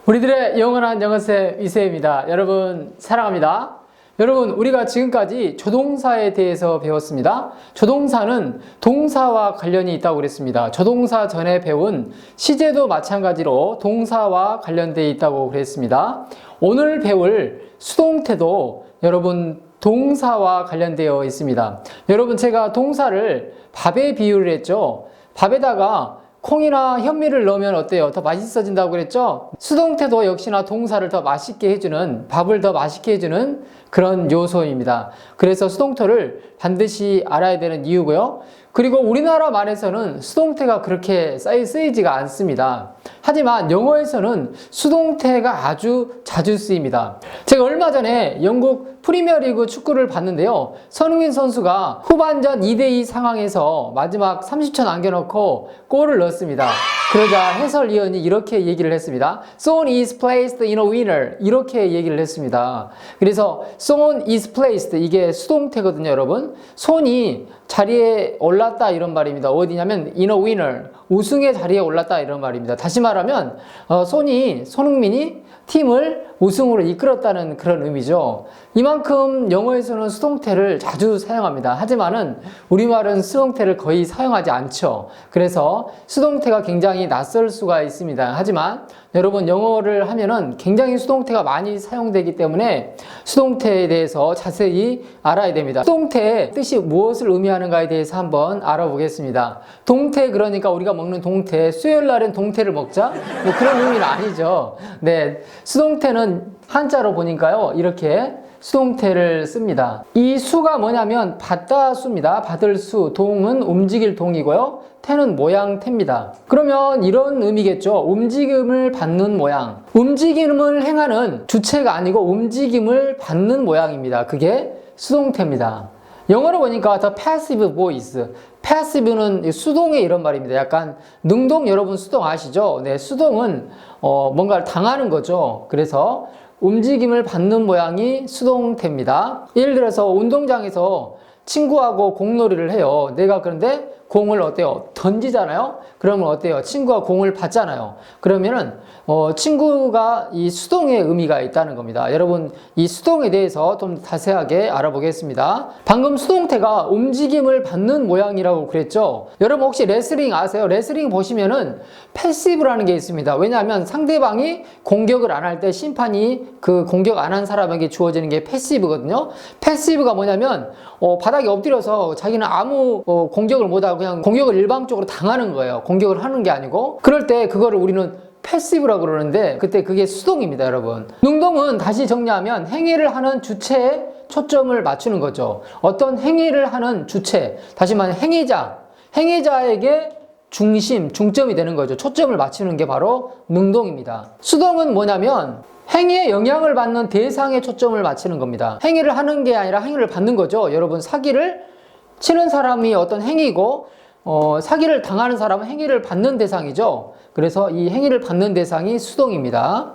우리들의 영원한 영어쌤 이세입니다. 여러분 사랑합니다. 여러분 우리가 지금까지 조동사에 대해서 배웠습니다. 조동사는 동사와 관련이 있다고 그랬습니다. 조동사 전에 배운 시제도 마찬가지로 동사와 관련되어 있다고 그랬습니다. 오늘 배울 수동태도 여러분 동사와 관련되어 있습니다. 여러분 제가 동사를 밥에 비유를 했죠. 밥에다가 콩이나 현미를 넣으면 어때요? 더 맛있어진다고 그랬죠? 수동태도 역시나 동사를 더 맛있게 해주는, 밥을 더 맛있게 해주는 그런 요소입니다. 그래서 수동태를 반드시 알아야 되는 이유고요. 그리고 우리나라 말에서는 수동태가 그렇게 쓰이지가 않습니다. 하지만 영어에서는 수동태가 아주 자주 쓰입니다. 제가 얼마 전에 영국 프리미어리그 축구를 봤는데요. 손흥민 선수가 후반전 2대2 상황에서 마지막 30초 남겨놓고 골을 넣었습니다. 그러자 해설위원이 이렇게 얘기를 했습니다. Son is placed in a winner. 이렇게 얘기를 했습니다. 그래서 Son is placed 이게 수동태거든요, 여러분. 손이 자리에 올랐다 이런 말입니다. 어디냐면 in a winner. 우승의 자리에 올랐다 이런 말입니다. 다시 말하면 손흥민이 팀을 우승으로 이끌었다는 그런 의미죠. 이만큼 영어에서는 수동태를 자주 사용합니다. 하지만은 우리말은 수동태를 거의 사용하지 않죠. 그래서 수동태가 굉장히 낯설 수가 있습니다. 하지만 여러분 영어를 하면은 굉장히 수동태가 많이 사용되기 때문에 수동태에 대해서 자세히 알아야 됩니다. 수동태의 뜻이 무엇을 의미하는가에 대해서 한번 알아보겠습니다. 동태, 그러니까 우리가 먹는 동태, 수요일 날엔 동태를 먹자? 뭐 그런 의미는 아니죠. 네, 수동태는 한자로 보니까요, 이렇게 수동태를 씁니다. 이 수가 뭐냐면 받다 수입니다. 받을 수, 동은 움직일 동이고요. 태는 모양 태입니다. 그러면 이런 의미겠죠. 움직임을 받는 모양. 움직임을 행하는 주체가 아니고 움직임을 받는 모양입니다. 그게 수동태입니다. 영어로 보니까 the passive voice. passive는 수동의 이런 말입니다. 약간 능동, 여러분 수동 아시죠? 네, 수동은 뭔가를 당하는 거죠. 그래서 움직임을 받는 모양이 수동태입니다. 예를 들어서 운동장에서 친구하고 공놀이를 해요. 내가 그런데 공을 어때요? 던지잖아요? 그러면 어때요? 친구가 공을 받잖아요. 그러면은 친구가 이 수동의 의미가 있다는 겁니다. 여러분 이 수동에 대해서 좀 자세하게 알아보겠습니다. 방금 수동태가 움직임을 받는 모양이라고 그랬죠? 여러분 혹시 레슬링 아세요? 레슬링 보시면은 패시브라는 게 있습니다. 왜냐하면 상대방이 공격을 안 할 때 심판이 그 공격 안 한 사람에게 주어지는 게 패시브거든요. 패시브가 뭐냐면 바닥에 엎드려서 자기는 아무 공격을 못하고 그냥 공격을 일방적으로 당하는 거예요. 공격을 하는 게 아니고. 그럴 때 그거를 우리는 패시브라고 그러는데 그때 그게 수동입니다, 여러분. 능동은 다시 정리하면 행위를 하는 주체에 초점을 맞추는 거죠. 어떤 행위를 하는 주체, 다시 말하면 행위자에게 중점이 되는 거죠. 초점을 맞추는 게 바로 능동입니다. 수동은 뭐냐면 행위에 영향을 받는 대상에 초점을 맞추는 겁니다. 행위를 하는 게 아니라 행위를 받는 거죠. 여러분 사기를 치는 사람이 어떤 행위고 사기를 당하는 사람은 행위를 받는 대상이죠. 그래서 이 행위를 받는 대상이 수동입니다.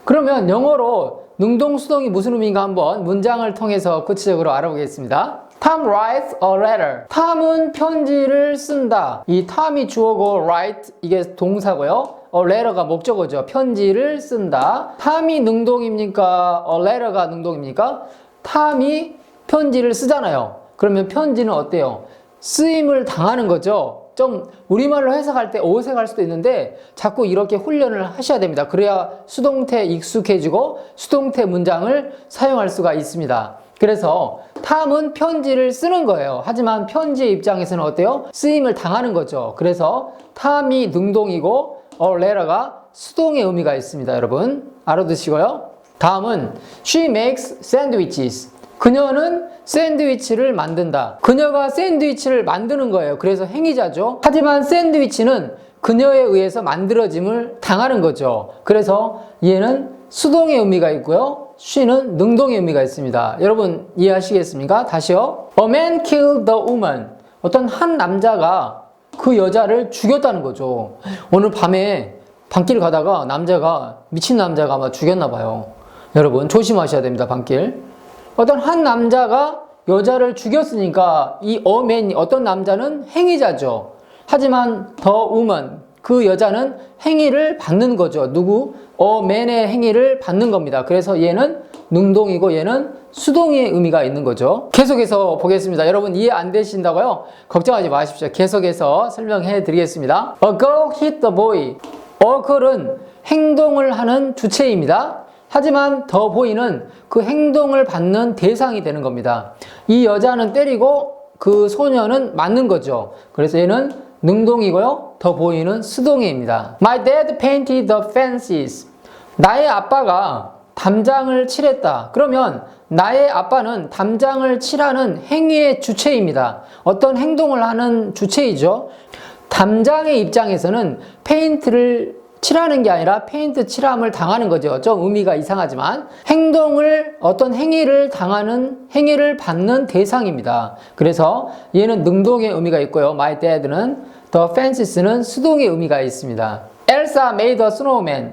그러면 영어로 능동 수동이 무슨 의미인가 한번 문장을 통해서 구체적으로 알아보겠습니다. Tom writes a letter. Tom은 편지를 쓴다. 이 Tom이 주어고 write 이게 동사고요. a letter가 목적어죠. 편지를 쓴다. Tom이 능동입니까? a letter가 능동입니까? Tom이 편지를 쓰잖아요. 그러면 편지는 어때요? 쓰임을 당하는 거죠. 좀 우리말로 해석할 때 어색할 수도 있는데 자꾸 이렇게 훈련을 하셔야 됩니다. 그래야 수동태 익숙해지고 수동태 문장을 사용할 수가 있습니다. 그래서 탐은 편지를 쓰는 거예요. 하지만 편지의 입장에서는 어때요? 쓰임을 당하는 거죠. 그래서 탐이 능동이고 a letter가 수동의 의미가 있습니다. 여러분 알아두시고요. 다음은 she makes sandwiches. 그녀는 샌드위치를 만든다. 그녀가 샌드위치를 만드는 거예요. 그래서 행위자죠. 하지만 샌드위치는 그녀에 의해서 만들어짐을 당하는 거죠. 그래서 얘는 수동의 의미가 있고요. she는 능동의 의미가 있습니다. 여러분 이해하시겠습니까? 다시요. A man killed the woman. 어떤 한 남자가 그 여자를 죽였다는 거죠. 오늘 밤에 밤길 가다가 미친 남자가 아마 죽였나 봐요. 여러분 조심하셔야 됩니다. 밤길. 어떤 한 남자가 여자를 죽였으니까 이 어떤 남자는 행위자죠. 하지만 the woman, 그 여자는 행위를 받는 거죠. 누구? man의 행위를 받는 겁니다. 그래서 얘는 능동이고 얘는 수동의 의미가 있는 거죠. 계속해서 보겠습니다. 여러분 이해 안 되신다고요? 걱정하지 마십시오. 계속해서 설명해 드리겠습니다. A girl hit the boy. A girl은 행동을 하는 주체입니다. 하지만 the boy는 그 행동을 받는 대상이 되는 겁니다. 이 여자는 때리고 그 소녀는 맞는 거죠. 그래서 얘는 능동이고요. the boy는 수동의입니다. My dad painted the fences. 나의 아빠가 담장을 칠했다. 그러면 나의 아빠는 담장을 칠하는 행위의 주체입니다. 어떤 행동을 하는 주체이죠. 담장의 입장에서는 페인트를 칠하는 게 아니라 페인트 칠함을 당하는 거죠. 좀 의미가 이상하지만 행동을 어떤 행위를 당하는 행위를 받는 대상입니다. 그래서 얘는 능동의 의미가 있고요. My dad는 the fences는 수동의 의미가 있습니다. Elsa made a snowman.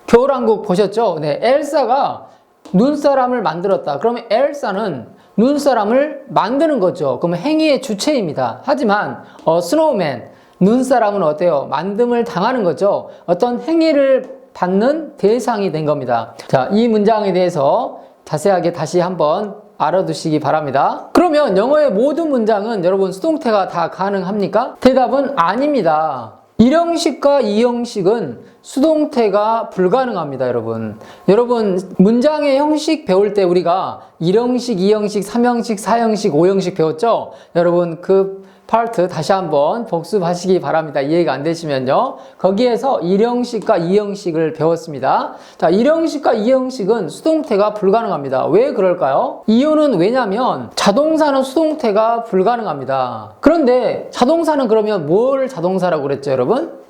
겨울왕국 보셨죠? 네, 엘사가 눈사람을 만들었다. 그러면 엘사는 눈사람을 만드는 거죠. 그러면 행위의 주체입니다. 하지만 스노우맨, 눈사람은 어때요? 만듦을 당하는 거죠. 어떤 행위를 받는 대상이 된 겁니다. 자, 이 문장에 대해서 자세하게 다시 한번 알아두시기 바랍니다. 그러면 영어의 모든 문장은 여러분 수동태가 다 가능합니까? 대답은 아닙니다. 1형식과 2형식은 수동태가 불가능합니다, 여러분. 여러분, 문장의 형식 배울 때 우리가 1형식, 2형식, 3형식, 4형식, 5형식 배웠죠? 여러분, 그 파트 다시 한번 복습하시기 바랍니다. 이해가 안 되시면요. 거기에서 1형식과 2형식을 배웠습니다. 자, 1형식과 2형식은 수동태가 불가능합니다. 왜 그럴까요? 이유는 왜냐면 자동사는 수동태가 불가능합니다. 그런데 자동사는 그러면 뭘 자동사라고 그랬죠, 여러분?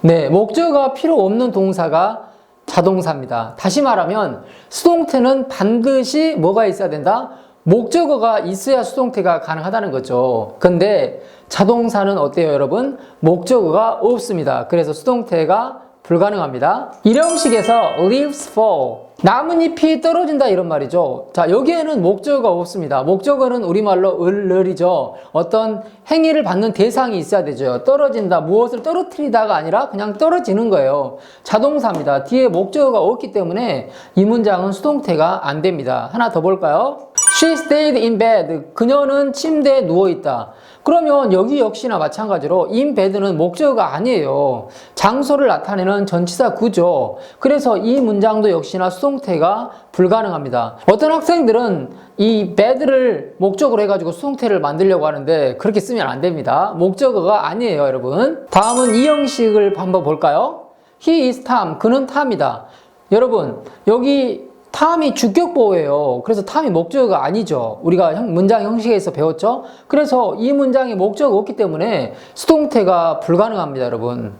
네, 목적어가 필요 없는 동사가 자동사입니다. 다시 말하면 수동태는 반드시 뭐가 있어야 된다? 목적어가 있어야 수동태가 가능하다는 거죠. 근데 자동사는 어때요, 여러분? 목적어가 없습니다. 그래서 수동태가 불가능합니다. 1형식에서 leaves fall. 나뭇잎이 떨어진다 이런 말이죠. 자, 여기에는 목적어가 없습니다. 목적어는 우리말로 을이죠. 어떤 행위를 받는 대상이 있어야 되죠. 떨어진다, 무엇을 떨어뜨리다가 아니라 그냥 떨어지는 거예요. 자동사입니다. 뒤에 목적어가 없기 때문에 이 문장은 수동태가 안 됩니다. 하나 더 볼까요? She stayed in bed. 그녀는 침대에 누워있다. 그러면 여기 역시나 마찬가지로 in bed는 목적어가 아니에요. 장소를 나타내는 전치사 구조. 그래서 이 문장도 역시나 수동태가 불가능합니다. 어떤 학생들은 이 bed를 목적으로 해가지고 수동태를 만들려고 하는데 그렇게 쓰면 안 됩니다. 목적어가 아니에요, 여러분. 다음은 이 형식을 한번 볼까요? He is Tom. 그는 탐이다. 여러분, 여기 탐이 주격보호예요. 그래서 탐이 목적어가 아니죠. 우리가 문장 형식에서 배웠죠. 그래서 이 문장에 목적어가 없기 때문에 수동태가 불가능합니다, 여러분.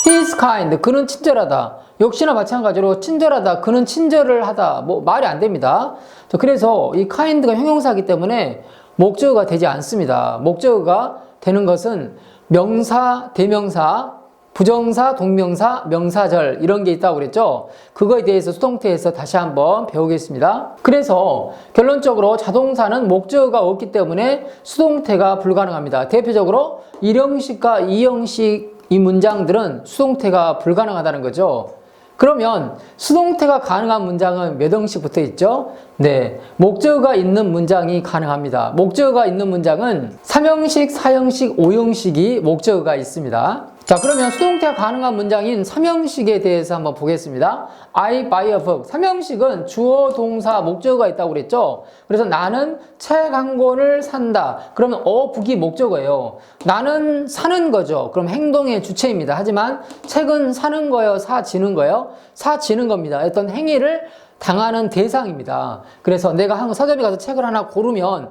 He is kind. 그는 친절하다. 역시나 마찬가지로 친절하다. 그는 친절을 하다. 뭐 말이 안 됩니다. 그래서 이 kind가 형용사이기 때문에 목적어가 되지 않습니다. 목적어가 되는 것은 명사, 대명사, 부정사, 동명사, 명사절 이런 게 있다고 그랬죠. 그거에 대해서 수동태에서 다시 한번 배우겠습니다. 그래서 결론적으로 자동사는 목적어가 없기 때문에 수동태가 불가능합니다. 대표적으로 1형식과 2형식 이 문장들은 수동태가 불가능하다는 거죠. 그러면 수동태가 가능한 문장은 몇 형식 붙어 있죠? 네, 목적어가 있는 문장이 가능합니다. 목적어가 있는 문장은 3형식, 4형식, 5형식이 목적어가 있습니다. 자, 그러면 수동태가 가능한 문장인 3형식에 대해서 한번 보겠습니다. I buy a book. 3형식은 주어, 동사, 목적어가 있다고 그랬죠? 그래서 나는 책 한 권을 산다. 그러면 book이 목적어예요. 나는 사는 거죠. 그럼 행동의 주체입니다. 하지만 책은 사는 거예요? 사지는 거예요? 사지는 겁니다. 어떤 행위를 당하는 대상입니다. 그래서 내가 서점에 가서 책을 하나 고르면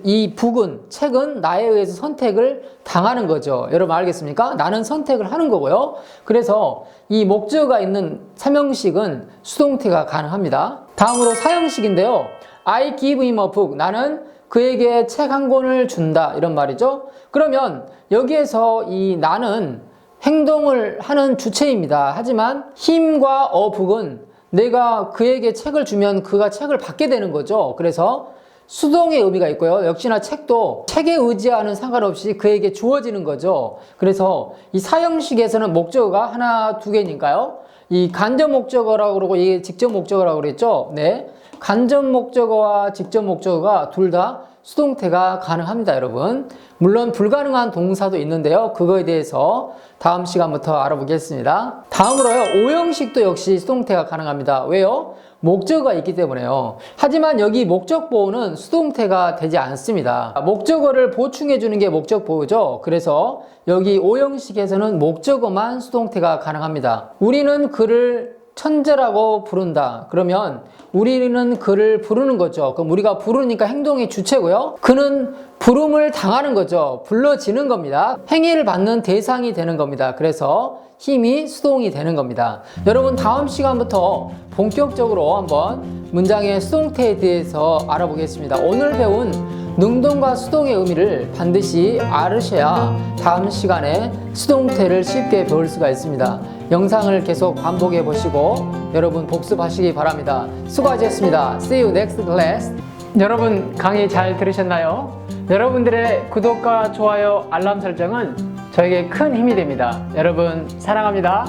이 북은, 책은 나에 의해서 선택을 당하는 거죠. 여러분 알겠습니까? 나는 선택을 하는 거고요. 그래서 이 목적어가 있는 3형식은 수동태가 가능합니다. 다음으로 4형식인데요. I give him a book. 나는 그에게 책 한 권을 준다. 이런 말이죠. 그러면 여기에서 이 나는 행동을 하는 주체입니다. 하지만 him과 a book은 내가 그에게 책을 주면 그가 책을 받게 되는 거죠. 그래서 수동의 의미가 있고요. 역시나 책도 책에 의지하는 상관없이 그에게 주어지는 거죠. 그래서 이 사형식에서는 목적어가 하나, 두 개니까요. 이 간접 목적어라고 그러고 이게 직접 목적어라고 그랬죠. 네. 간접 목적어와 직접 목적어가 둘 다 수동태가 가능합니다, 여러분. 물론 불가능한 동사도 있는데요. 그거에 대해서 다음 시간부터 알아보겠습니다. 다음으로요. 오형식도 역시 수동태가 가능합니다. 왜요? 목적어가 있기 때문에요. 하지만 여기 목적 보호는 수동태가 되지 않습니다. 목적어를 보충해 주는 게 목적 보호죠. 그래서 여기 오형식에서는 목적어만 수동태가 가능합니다. 우리는 그를 천재라고 부른다. 그러면 우리는 그를 부르는 거죠. 그럼 우리가 부르니까 행동이 주체고요. 그는 부름을 당하는 거죠. 불러지는 겁니다. 행위를 받는 대상이 되는 겁니다. 그래서 힘이 수동이 되는 겁니다. 여러분 다음 시간부터 본격적으로 한번 문장의 수동태에 대해서 알아보겠습니다. 오늘 배운 능동과 수동의 의미를 반드시 알으셔야 다음 시간에 수동태를 쉽게 배울 수가 있습니다. 영상을 계속 반복해 보시고 여러분 복습하시기 바랍니다. 수고하셨습니다. See you next class. 여러분 강의 잘 들으셨나요? 여러분들의 구독과 좋아요, 알람 설정은 저에게 큰 힘이 됩니다. 여러분 사랑합니다.